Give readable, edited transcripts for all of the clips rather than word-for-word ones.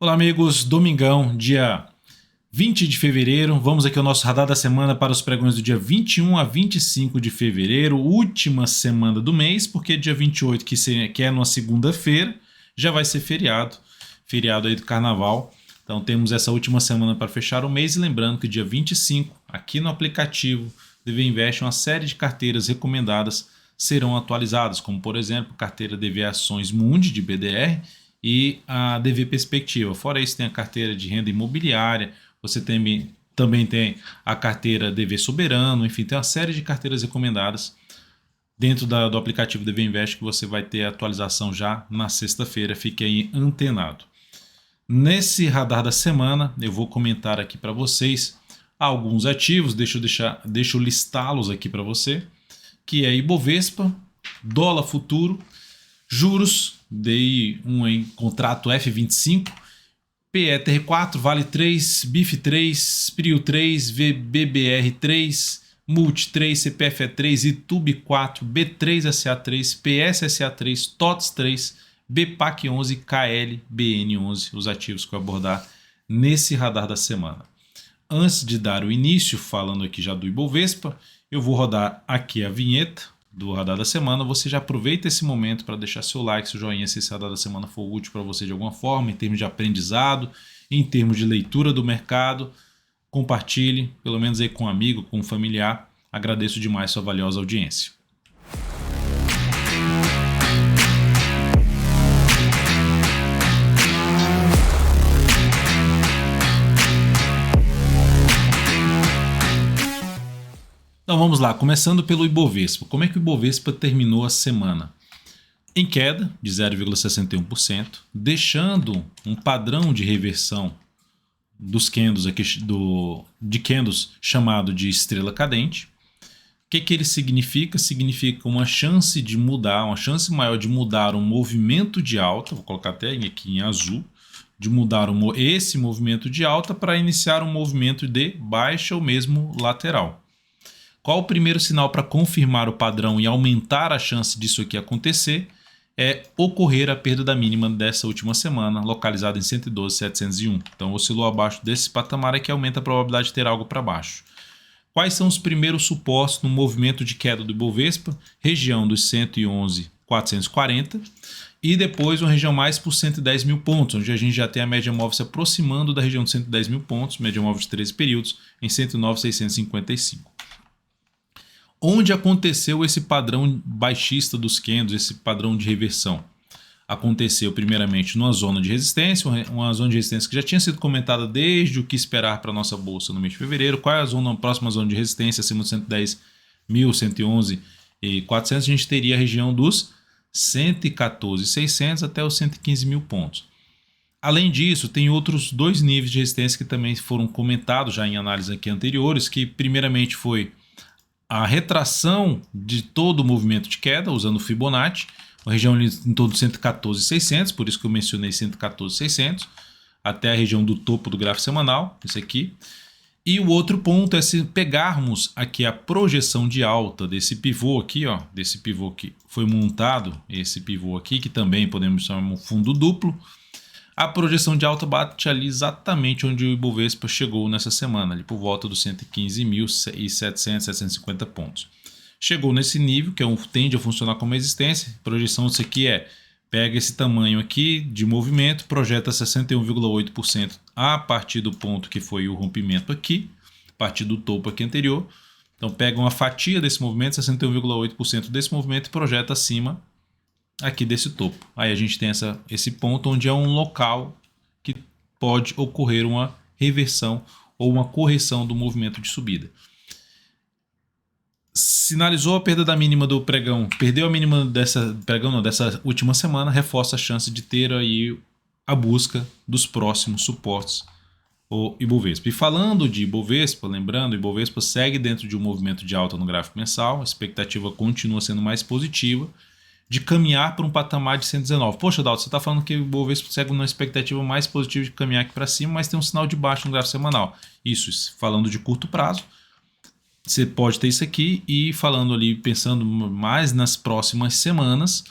Olá, amigos. Domingão, dia 20 de fevereiro. Vamos aqui ao nosso radar da semana para os pregões do dia 21 a 25 de fevereiro, última semana do mês, porque dia 28, que é numa segunda-feira, já vai ser feriado aí do carnaval. Então temos essa última semana para fechar o mês e lembrando que dia 25, aqui no aplicativo DV Invest, uma série de carteiras recomendadas serão atualizadas, como por exemplo, carteira DV Ações Mundi de BDR e a DV Perspectiva. Fora isso, tem a carteira de renda imobiliária, você também tem a carteira DV Soberano, enfim, tem uma série de carteiras recomendadas dentro do aplicativo DV Invest que você vai ter a atualização já na sexta-feira. Fique aí antenado. Nesse radar da semana, eu vou comentar aqui para vocês alguns ativos, deixa eu listá-los aqui para você, que é Ibovespa, dólar futuro, juros, dei em contrato F25, PETR4, Vale 3, BIF 3, PRIO 3, VBBR 3, Multi 3, CPFE 3, ITUB 4, B3SA 3, PSSA 3, TOTS 3, BPAC 11, KLBN 11, os ativos que eu vou abordar nesse radar da semana. Antes de dar o início, falando aqui já do Ibovespa, eu vou rodar aqui a vinheta do radar da semana. Você já aproveita esse momento para deixar seu like, seu joinha, se esse radar da semana for útil para você de alguma forma, em termos de aprendizado, em termos de leitura do mercado. Compartilhe, pelo menos aí com um amigo, com um familiar. Agradeço demais sua valiosa audiência. Então vamos lá, começando pelo Ibovespa. Como é que o Ibovespa terminou a semana? Em queda de 0,61%, deixando um padrão de reversão dos candles aqui, de candles chamado de estrela cadente. O que ele significa? Significa uma chance de mudar, uma chance maior de mudar um movimento de alta, vou colocar até aqui em azul, de mudar esse movimento de alta para iniciar um movimento de baixa ou mesmo lateral. Qual o primeiro sinal para confirmar o padrão e aumentar a chance disso aqui acontecer? É ocorrer a perda da mínima dessa última semana, localizada em 112.701. Então oscilou abaixo desse patamar é que aumenta a probabilidade de ter algo para baixo. Quais são os primeiros suportes no movimento de queda do Ibovespa? Região dos 111.440 e depois uma região mais por 110 mil pontos, onde a gente já tem a média móvel se aproximando da região de 110 mil pontos, média móvel de 13 períodos, em 109.655. Onde aconteceu esse padrão baixista dos candles, esse padrão de reversão? Aconteceu primeiramente numa zona de resistência, uma zona de resistência que já tinha sido comentada desde o que esperar para a nossa bolsa no mês de fevereiro. Qual é a próxima zona de resistência acima de 110 mil, 111 e 400? A gente teria a região dos 114.600 até os 115 mil pontos. Além disso, tem outros dois níveis de resistência que também foram comentados já em análises aqui anteriores, que primeiramente foi a retração de todo o movimento de queda, usando o Fibonacci, uma região em torno de 114.600, por isso que eu mencionei 114.600, até a região do topo do gráfico semanal, esse aqui. E o outro ponto é se pegarmos aqui a projeção de alta desse pivô aqui, ó, desse pivô que foi montado, esse pivô aqui, que também podemos chamar um fundo duplo. A projeção de alta bate ali exatamente onde o Ibovespa chegou nessa semana, ali por volta dos 115.700, 750 pontos. Chegou nesse nível, que tende a funcionar como resistência. A projeção disso aqui pega esse tamanho aqui de movimento, projeta 61,8% a partir do ponto que foi o rompimento aqui, a partir do topo aqui anterior. Então pega uma fatia desse movimento, 61,8% desse movimento e projeta acima aqui desse topo. Aí a gente tem esse ponto onde é um local que pode ocorrer uma reversão ou uma correção do movimento de subida. Sinalizou a perda da mínima do pregão, perdeu a mínima dessa última semana, reforça a chance de ter aí a busca dos próximos suportes o Ibovespa. E falando de Ibovespa, lembrando, o Ibovespa segue dentro de um movimento de alta no gráfico mensal, a expectativa continua sendo mais positiva, de caminhar para um patamar de 119. Poxa, Dalton, você está falando que o Ibovespa segue uma expectativa mais positiva de caminhar aqui para cima, mas tem um sinal de baixo no gráfico semanal. Isso, falando de curto prazo, você pode ter isso aqui, e falando ali, pensando mais nas próximas semanas,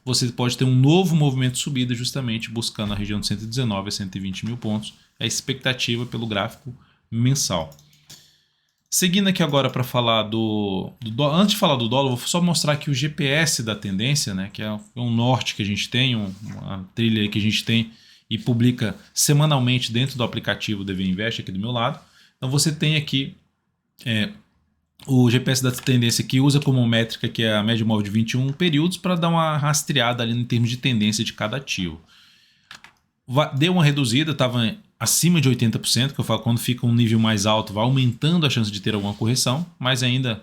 você pode ter um novo movimento de subida justamente buscando a região de 119 a 120 mil pontos. É a expectativa pelo gráfico mensal. Seguindo aqui agora para falar do dólar. Antes de falar do dólar, vou só mostrar aqui o GPS da tendência, né, que é um norte que a gente tem, uma trilha que a gente tem e publica semanalmente dentro do aplicativo DV Invest aqui do meu lado. Então você tem aqui o GPS da tendência que usa como métrica que é a média móvel de 21 períodos para dar uma rastreada ali em termos de tendência de cada ativo. Deu uma reduzida, estava acima de 80%, que eu falo quando fica um nível mais alto vai aumentando a chance de ter alguma correção, mas ainda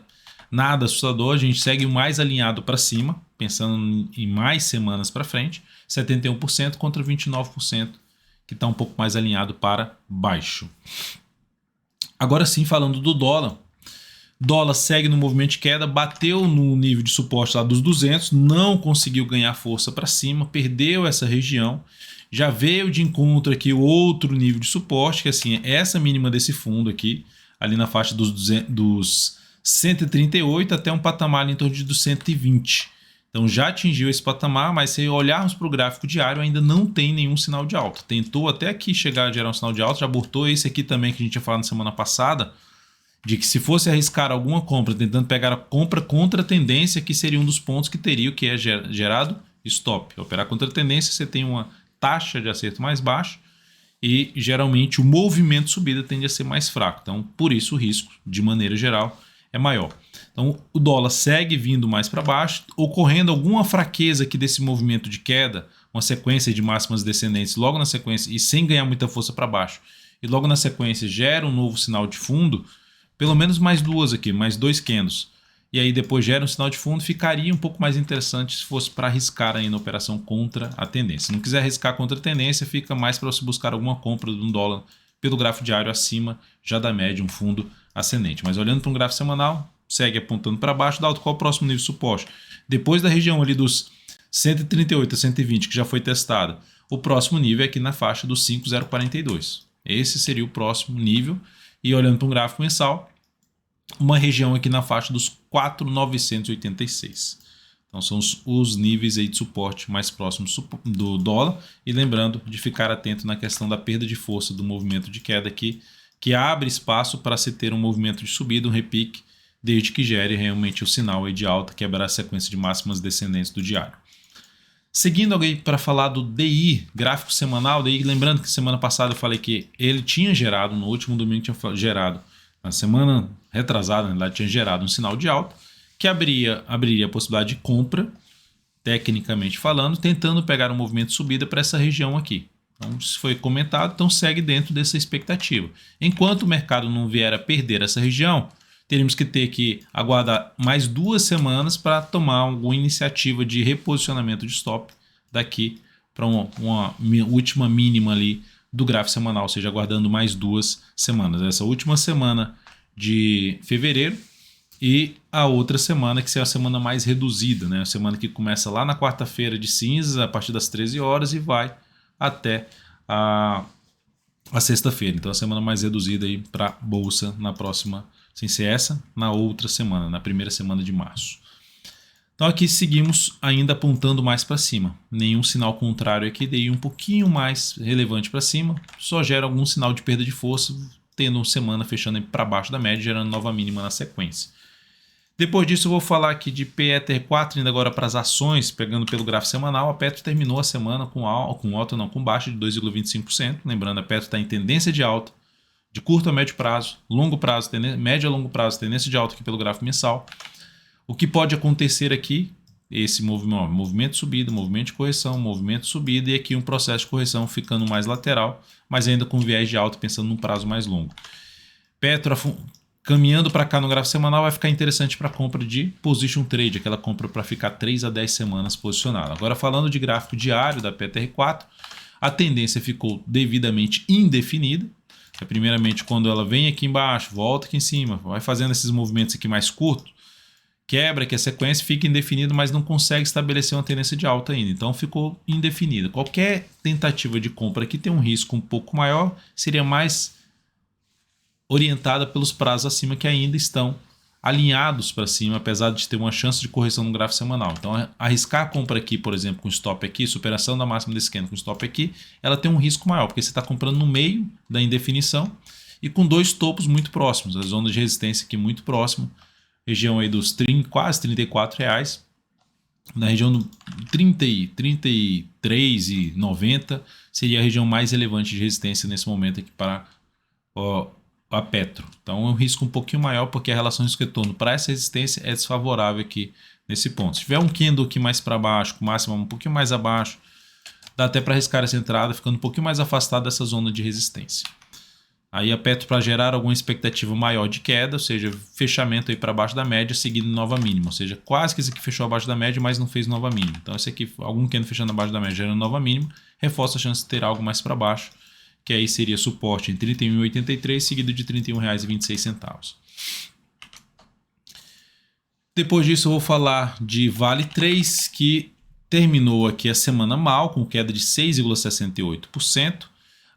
nada assustador, a gente segue mais alinhado para cima, pensando em mais semanas para frente, 71% contra 29%, que está um pouco mais alinhado para baixo. Agora sim, falando do dólar. Dólar segue no movimento de queda, bateu no nível de suporte lá dos 200, não conseguiu ganhar força para cima, perdeu essa região. Já veio de encontro aqui o outro nível de suporte, que assim, é essa mínima desse fundo aqui, ali na faixa dos 138 até um patamar ali em torno dos 120. Então já atingiu esse patamar, mas se olharmos para o gráfico diário ainda não tem nenhum sinal de alta. Tentou até aqui chegar a gerar um sinal de alta, já abortou esse aqui também que a gente tinha falado na semana passada, de que se fosse arriscar alguma compra, tentando pegar a compra contra a tendência, que seria um dos pontos que teria o que é gerado stop. Operar contra a tendência, você tem uma taxa de acerto mais baixa e geralmente o movimento de subida tende a ser mais fraco. Então, por isso o risco, de maneira geral, é maior. Então, o dólar segue vindo mais para baixo, ocorrendo alguma fraqueza aqui desse movimento de queda, uma sequência de máximas descendentes logo na sequência e sem ganhar muita força para baixo, e logo na sequência gera um novo sinal de fundo, pelo menos mais duas aqui, mais dois candles. E aí depois gera um sinal de fundo, ficaria um pouco mais interessante se fosse para arriscar aí na operação contra a tendência. Se não quiser arriscar contra a tendência, fica mais para você buscar alguma compra de um dólar pelo gráfico diário acima já da média, um fundo ascendente. Mas olhando para um gráfico semanal, segue apontando para baixo, dado qual é o próximo nível de suporte. Depois da região ali dos 138 a 120, que já foi testada, o próximo nível é aqui na faixa dos 5,042. Esse seria o próximo nível. E olhando para um gráfico mensal, uma região aqui na faixa dos 4,986. Então são os níveis aí de suporte mais próximos do dólar. E lembrando de ficar atento na questão da perda de força do movimento de queda aqui, que abre espaço para se ter um movimento de subida, um repique, desde que gere realmente o sinal aí de alta, quebrar a sequência de máximas descendentes do diário. Seguindo aí para falar do DI, gráfico semanal, DI, lembrando que semana passada eu falei que ele tinha gerado, no último domingo tinha gerado, na semana retrasada, na verdade, tinha gerado um sinal de alta, que abriria a possibilidade de compra, tecnicamente falando, tentando pegar um movimento de subida para essa região aqui. Então, isso foi comentado, então segue dentro dessa expectativa. Enquanto o mercado não vier a perder essa região, teríamos que ter que aguardar mais 2 semanas para tomar alguma iniciativa de reposicionamento de stop daqui para uma última mínima ali do gráfico semanal, ou seja, aguardando mais 2 semanas. Essa última semana de fevereiro e a outra semana que será a semana mais reduzida, né? A semana que começa lá na quarta-feira de cinzas, a partir das 13 horas e vai até a sexta-feira. Então a semana mais reduzida aí para a bolsa na próxima, sem ser essa, na outra semana, na primeira semana de março. Então aqui seguimos ainda apontando mais para cima. Nenhum sinal contrário aqui, daí um pouquinho mais relevante para cima, só gera algum sinal de perda de força, tendo uma semana fechando para baixo da média, gerando nova mínima na sequência. Depois disso eu vou falar aqui de PETR4, indo agora para as ações, pegando pelo gráfico semanal. A Petro terminou a semana com baixa de 2,25%. Lembrando, a Petro está em tendência de alta, de curto a médio prazo, longo prazo, médio a longo prazo, tendência de alta aqui pelo gráfico mensal. O que pode acontecer aqui, esse movimento de subida, movimento de correção, movimento de subida e aqui um processo de correção ficando mais lateral, mas ainda com viés de alta, pensando num prazo mais longo. Petro caminhando para cá no gráfico semanal vai ficar interessante para compra de position trade, aquela compra para ficar 3 a 10 semanas posicionado. Agora falando de gráfico diário da PTR4, a tendência ficou devidamente indefinida. Primeiramente, quando ela vem aqui embaixo, volta aqui em cima, vai fazendo esses movimentos aqui mais curtos, quebra que a sequência fica indefinida, mas não consegue estabelecer uma tendência de alta ainda. Então ficou indefinida. Qualquer tentativa de compra que tem um risco um pouco maior seria mais orientada pelos prazos acima que ainda estão alinhados para cima, apesar de ter uma chance de correção no gráfico semanal. Então, arriscar a compra aqui, por exemplo, com stop aqui, superação da máxima desse candle com stop aqui, ela tem um risco maior, porque você está comprando no meio da indefinição e com dois topos muito próximos, a zona de resistência aqui muito próximo, região aí dos quase R$34, na região do 33,90 seria a região mais relevante de resistência nesse momento aqui para a Petro. Então é um risco um pouquinho maior, porque a relação risco-retorno para essa resistência é desfavorável aqui nesse ponto. Se tiver um candle aqui mais para baixo, com máxima um pouquinho mais abaixo, dá até para arriscar essa entrada, ficando um pouquinho mais afastado dessa zona de resistência. Aí a Petro, para gerar alguma expectativa maior de queda, ou seja, fechamento aí para baixo da média, seguindo nova mínima. Ou seja, quase que esse aqui fechou abaixo da média, mas não fez nova mínima. Então esse aqui, algum candle fechando abaixo da média, gerando nova mínima, reforça a chance de ter algo mais para baixo, que aí seria suporte em R$ 31,83, seguido de R$ 31,26. Depois disso eu vou falar de Vale 3, que terminou aqui a semana mal, com queda de 6,68%.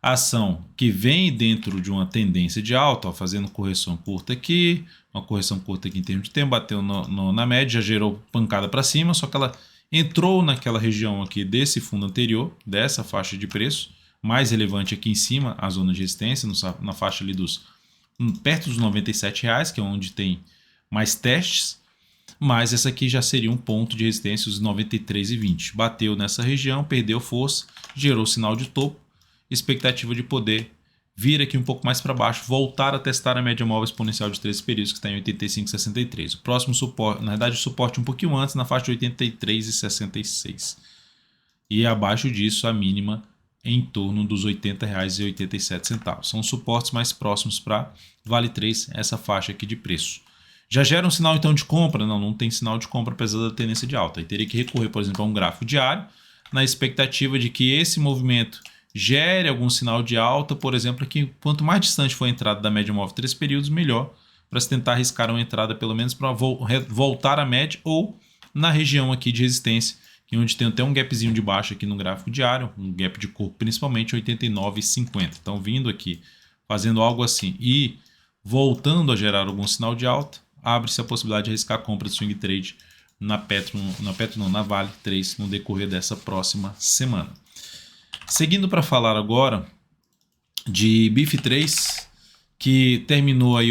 A ação que vem dentro de uma tendência de alta, ó, fazendo correção curta aqui, uma correção curta aqui em termos de tempo, bateu na média, já gerou pancada para cima, só que ela entrou naquela região aqui desse fundo anterior, dessa faixa de preço, mais relevante aqui em cima, a zona de resistência, na faixa ali perto dos R$97, que é onde tem mais testes, mas essa aqui já seria um ponto de resistência, os 93,20. Bateu nessa região, perdeu força, gerou sinal de topo, expectativa de poder vir aqui um pouco mais para baixo, voltar a testar a média móvel exponencial de 13 períodos, que está em 85,63. O próximo suporte, na verdade o suporte um pouquinho antes, na faixa de 83,66. E abaixo disso a mínima em torno dos R$ 80,87. São os suportes mais próximos para Vale 3, essa faixa aqui de preço. Já gera um sinal então de compra? Não tem sinal de compra apesar da tendência de alta. Aí teria que recorrer, por exemplo, a um gráfico diário, na expectativa de que esse movimento gere algum sinal de alta, por exemplo, que quanto mais distante for a entrada da média móvel 3 períodos, melhor, para se tentar arriscar uma entrada pelo menos para voltar à média ou na região aqui de resistência, onde tem até um gapzinho de baixo aqui no gráfico diário, um gap de corpo principalmente 89,50. Então vindo aqui, fazendo algo assim e voltando a gerar algum sinal de alta, abre-se a possibilidade de arriscar a compra de swing trade na Vale 3 no decorrer dessa próxima semana. Seguindo para falar agora de BIF3, que terminou aí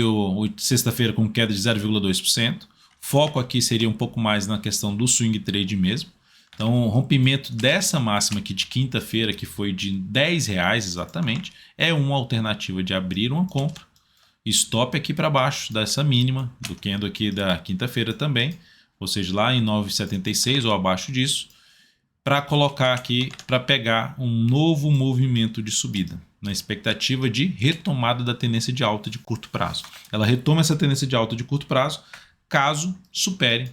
sexta-feira com queda de 0,2%. Foco aqui seria um pouco mais na questão do swing trade mesmo. Então, o rompimento dessa máxima aqui de quinta-feira, que foi de R$10 exatamente, é uma alternativa de abrir uma compra. Stop aqui para baixo dessa mínima, do candle aqui da quinta-feira também, ou seja, lá em 9,76 ou abaixo disso, para colocar aqui, para pegar um novo movimento de subida, na expectativa de retomada da tendência de alta de curto prazo. Ela retoma essa tendência de alta de curto prazo, caso supere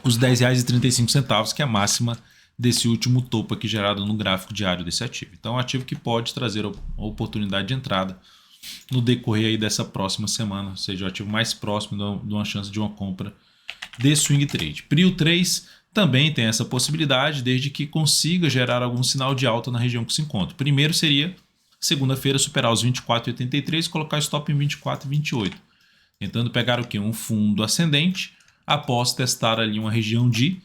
os R$10,35, que é a máxima desse último topo aqui gerado no gráfico diário desse ativo. Então, é um ativo que pode trazer a oportunidade de entrada no decorrer aí dessa próxima semana, ou seja, o ativo mais próximo de uma chance de uma compra de swing trade. Prio 3 também tem essa possibilidade, desde que consiga gerar algum sinal de alta na região que se encontra. Primeiro seria, segunda-feira, superar os 24,83 e colocar stop em 24,28. Tentando pegar o quê? Um fundo ascendente, após testar ali uma região de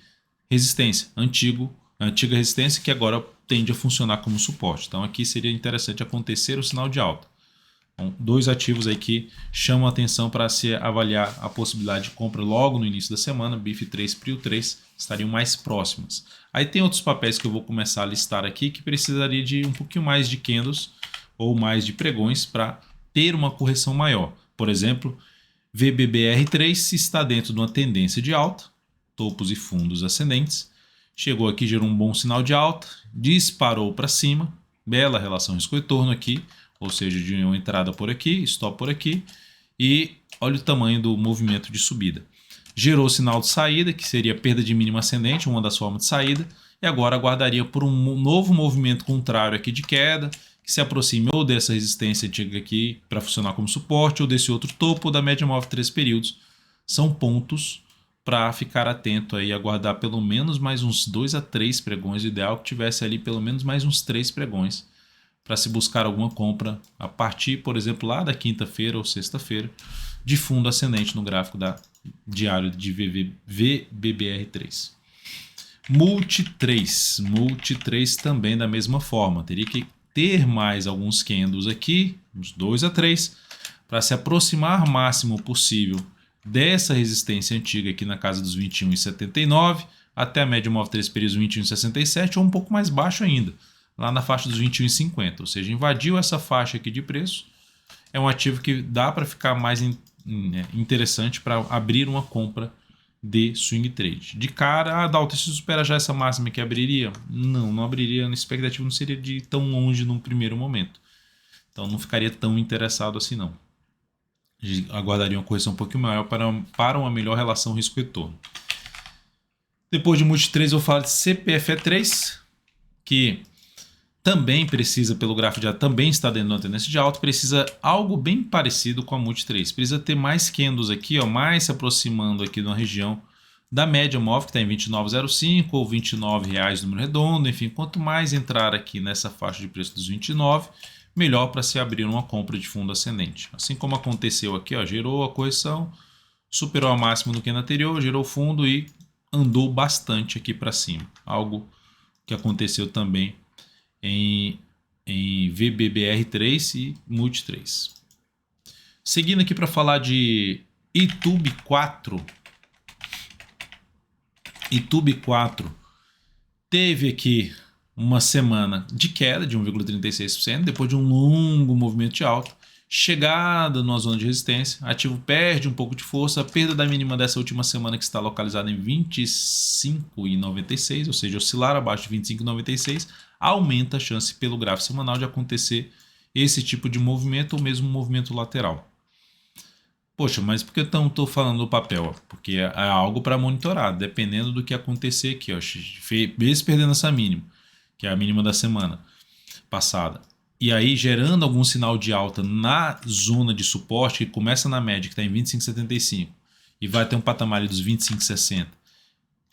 resistência, antiga resistência que agora tende a funcionar como suporte. Então aqui seria interessante acontecer o sinal de alta. Então, dois ativos aí que chamam a atenção para se avaliar a possibilidade de compra logo no início da semana, BIF3 e Prio 3 estariam mais próximas. Aí tem outros papéis que eu vou começar a listar aqui que precisaria de um pouquinho mais de candles ou mais de pregões para ter uma correção maior. Por exemplo, VBBR3 está dentro de uma tendência de alta, topos e fundos ascendentes, chegou aqui, gerou um bom sinal de alta, disparou para cima, bela relação risco-retorno aqui, ou seja, de uma entrada por aqui, stop por aqui, e olha o tamanho do movimento de subida. Gerou sinal de saída, que seria perda de mínima ascendente, uma das formas de saída, e agora aguardaria por um novo movimento contrário aqui de queda, que se aproxime ou dessa resistência antiga aqui para funcionar como suporte, ou desse outro topo da média móvel 3 períodos. São pontos para ficar atento aí, aguardar pelo menos mais uns 2 a 3 pregões, o ideal que tivesse ali pelo menos mais uns 3 pregões, para se buscar alguma compra a partir, por exemplo, lá da quinta-feira ou sexta-feira, de fundo ascendente no gráfico diário de VBBR3. Multi 3 também da mesma forma, teria que ter mais alguns candles aqui, uns 2 a 3, para se aproximar o máximo possível dessa resistência antiga aqui na casa dos 21,79 até a média móvel 3 períodos 21,67 ou um pouco mais baixo ainda, lá na faixa dos 21,50, ou seja, invadiu essa faixa aqui de preço, é um ativo que dá para ficar mais interessante para abrir uma compra de swing trade. De cara, Dalton, se supera já essa máxima que abriria? Não abriria, a expectativa não seria de tão longe num primeiro momento. Então não ficaria tão interessado assim não. Aguardaria uma correção um pouquinho maior para uma melhor relação risco-retorno. Depois de Multi 3 eu falo de CPFE3, que também precisa, pelo gráfico de alta, também está dentro de uma tendência de alta, precisa algo bem parecido com a Multi 3. Precisa ter mais candles aqui, ó, mais se aproximando aqui de uma região da média móvel, que está em 29,05 ou R$29 número redondo. Enfim, quanto mais entrar aqui nessa faixa de preço dos 29, melhor para se abrir uma compra de fundo ascendente. Assim como aconteceu aqui, ó, gerou a correção, superou a máxima do que na anterior, gerou fundo e andou bastante aqui para cima. Algo que aconteceu também em VBBR3 e Multi 3. Seguindo aqui para falar de YouTube 4. YouTube 4 teve aqui uma semana de queda de 1,36%, depois de um longo movimento de alta, chegada numa zona de resistência, ativo perde um pouco de força, a perda da mínima dessa última semana que está localizada em 25,96, ou seja, oscilar abaixo de 25,96, aumenta a chance pelo gráfico semanal de acontecer esse tipo de movimento ou mesmo movimento lateral. Poxa, mas por que eu estou falando do papel? Porque é algo para monitorar, dependendo do que acontecer aqui. Mesmo perdendo essa mínima, que é a mínima da semana passada, e aí gerando algum sinal de alta na zona de suporte, que começa na média, que está em 25,75 e vai até um patamar dos 25,60,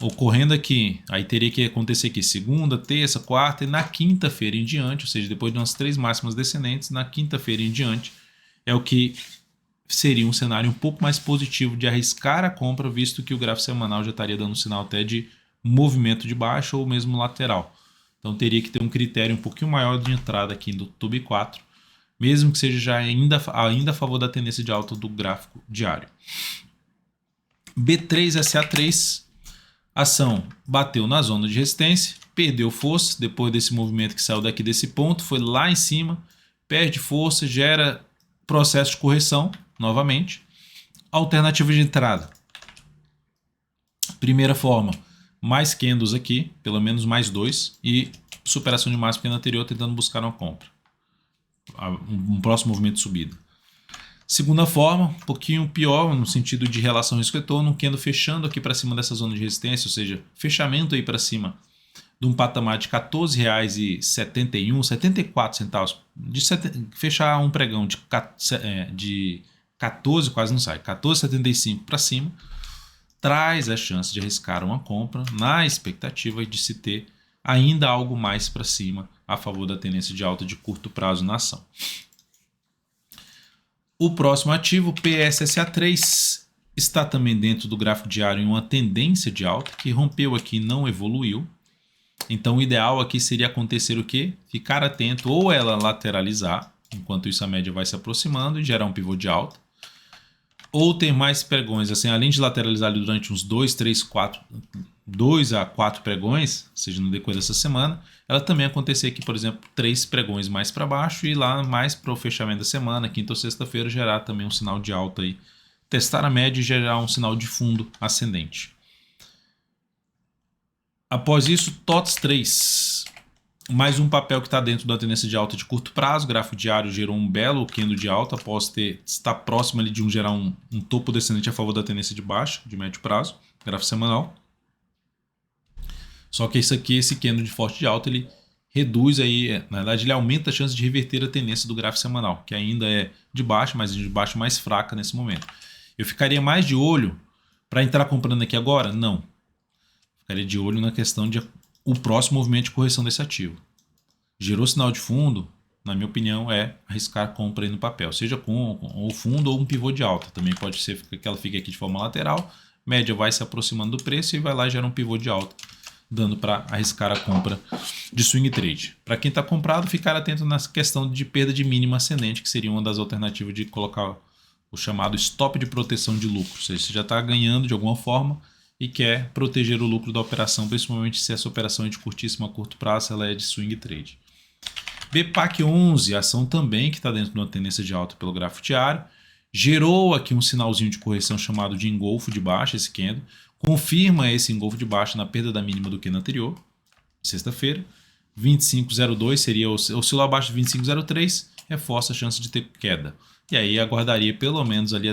ocorrendo aqui, aí teria que acontecer aqui segunda, terça, quarta e na quinta-feira em diante, ou seja, depois de umas 3 máximas descendentes, na quinta-feira em diante é o que seria um cenário um pouco mais positivo de arriscar a compra, visto que o gráfico semanal já estaria dando sinal até de movimento de baixa ou mesmo lateral. Então teria que ter um critério um pouquinho maior de entrada aqui do YouTube 4, mesmo que seja já ainda a favor da tendência de alta do gráfico diário. B3SA3, ação bateu na zona de resistência, perdeu força depois desse movimento que saiu daqui desse ponto, foi lá em cima, perde força, gera processo de correção novamente. Alternativa de entrada. Primeira forma, mais candles aqui, pelo menos mais 2, e superação de máximo que na anterior, tentando buscar uma compra. Um próximo movimento de subida. Segunda forma, um pouquinho pior no sentido de relação risco-retorno, um candle fechando aqui para cima dessa zona de resistência, ou seja, fechamento aí para cima de um patamar de R$14,71, 74 centavos, fechar um pregão de 14, quase não sai, 14,75 para cima, traz a chance de arriscar uma compra na expectativa de se ter ainda algo mais para cima a favor da tendência de alta de curto prazo na ação. O próximo ativo, PSSA3, está também dentro do gráfico diário em uma tendência de alta que rompeu aqui e não evoluiu. Então o ideal aqui seria acontecer o quê? Ficar atento ou ela lateralizar, enquanto isso a média vai se aproximando e gerar um pivô de alta, ou ter mais pregões, assim, além de lateralizar durante uns 2 a 4 pregões, seja no decorrer dessa semana, ela também acontecer aqui, por exemplo, 3 pregões mais para baixo e lá mais para o fechamento da semana, quinta ou sexta-feira, gerar também um sinal de alta aí, testar a média e gerar um sinal de fundo ascendente. Após isso, TOTS 3, mais um papel que está dentro da tendência de alta de curto prazo. O gráfico diário gerou um belo candle de alta após estar próximo ali de gerar um topo descendente a favor da tendência de baixa, de médio prazo, gráfico semanal. Só que esse candle de forte de alta, ele reduz aí, na verdade ele aumenta a chance de reverter a tendência do gráfico semanal, que ainda é de baixa, mas de baixa mais fraca nesse momento. Eu ficaria mais de olho para entrar comprando aqui agora? Não. Ficaria de olho na questão de o próximo movimento de correção desse ativo. Gerou sinal de fundo, na minha opinião, é arriscar compra aí no papel, seja com o fundo ou um pivô de alta. Também pode ser que ela fique aqui de forma lateral, média vai se aproximando do preço e vai lá e gera um pivô de alta, dando para arriscar a compra de swing trade. Para quem está comprado, ficar atento na questão de perda de mínima ascendente, que seria uma das alternativas de colocar o chamado stop de proteção de lucro. Ou seja, você já está ganhando de alguma forma e quer proteger o lucro da operação, principalmente se essa operação é de curtíssimo a curto prazo, ela é de swing trade. BPAC 11, ação também que está dentro de uma tendência de alta pelo gráfico diário, gerou aqui um sinalzinho de correção chamado de engolfo de baixa, esse candle, confirma esse engolfo de baixa na perda da mínima do candle anterior, sexta-feira, 25,02 seria oscilar abaixo de 25,03, reforça a chance de ter queda. E aí aguardaria pelo menos ali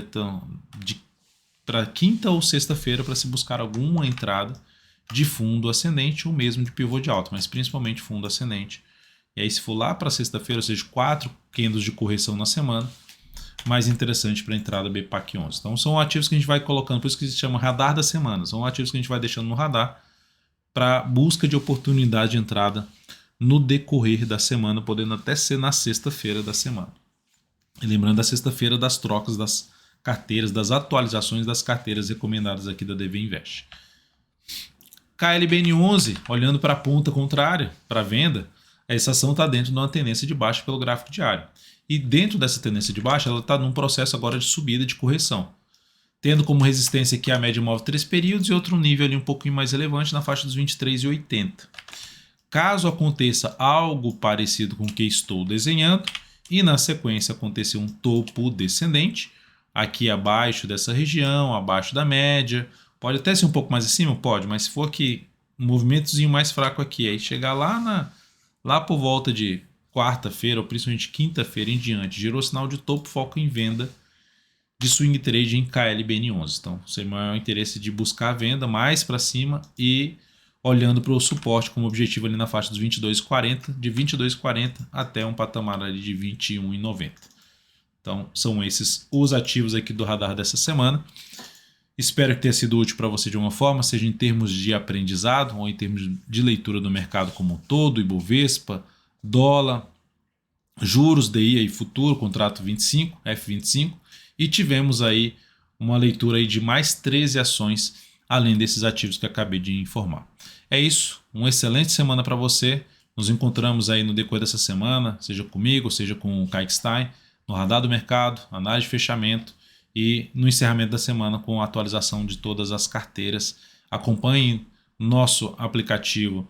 para quinta ou sexta-feira para se buscar alguma entrada de fundo ascendente ou mesmo de pivô de alta, mas principalmente fundo ascendente. E aí se for lá para sexta-feira, ou seja, 4 candles de correção na semana, mais interessante para a entrada BPAC 11. Então são ativos que a gente vai colocando, por isso que se chama radar da semana, são ativos que a gente vai deixando no radar para busca de oportunidade de entrada no decorrer da semana, podendo até ser na sexta-feira da semana. E lembrando da sexta-feira das trocas das carteiras, das atualizações das carteiras recomendadas aqui da DV Invest. KLBN11, olhando para a ponta contrária, para venda, essa ação está dentro de uma tendência de baixa pelo gráfico diário. E dentro dessa tendência de baixa, ela está num processo agora de subida de correção, tendo como resistência aqui a média móvel 3 períodos e outro nível ali um pouquinho mais relevante na faixa dos 23,80. Caso aconteça algo parecido com o que estou desenhando e na sequência acontecer um topo descendente, aqui abaixo dessa região, abaixo da média, pode até ser um pouco mais acima, pode, mas se for aqui um movimentozinho mais fraco aqui, aí chegar lá por volta de quarta-feira ou principalmente quinta-feira em diante, gerou sinal de topo, foco em venda de swing trade em KLBN11. Então, você tem maior interesse de buscar a venda mais para cima e olhando para o suporte como objetivo ali na faixa dos 22,40, de 22,40 até um patamar ali de 21,90. Então, são esses os ativos aqui do radar dessa semana. Espero que tenha sido útil para você de uma forma, seja em termos de aprendizado ou em termos de leitura do mercado como um todo, Ibovespa, dólar, juros, DI e futuro, contrato 25, F25, e tivemos aí uma leitura aí de mais 13 ações, além desses ativos que acabei de informar. É isso, uma excelente semana para você, nos encontramos aí no decorrer dessa semana, seja comigo, seja com o Kaique Stein, no Radar do Mercado, análise de fechamento e no encerramento da semana com a atualização de todas as carteiras. Acompanhe nosso aplicativo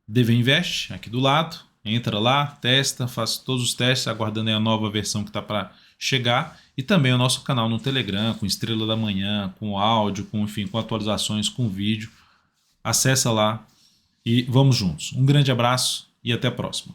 DV Invest aqui do lado, entra lá, testa, faz todos os testes, aguardando aí a nova versão que está para chegar, e também o nosso canal no Telegram, com Estrela da Manhã, com áudio, com atualizações, com vídeo. Acessa lá e vamos juntos. Um grande abraço e até a próxima.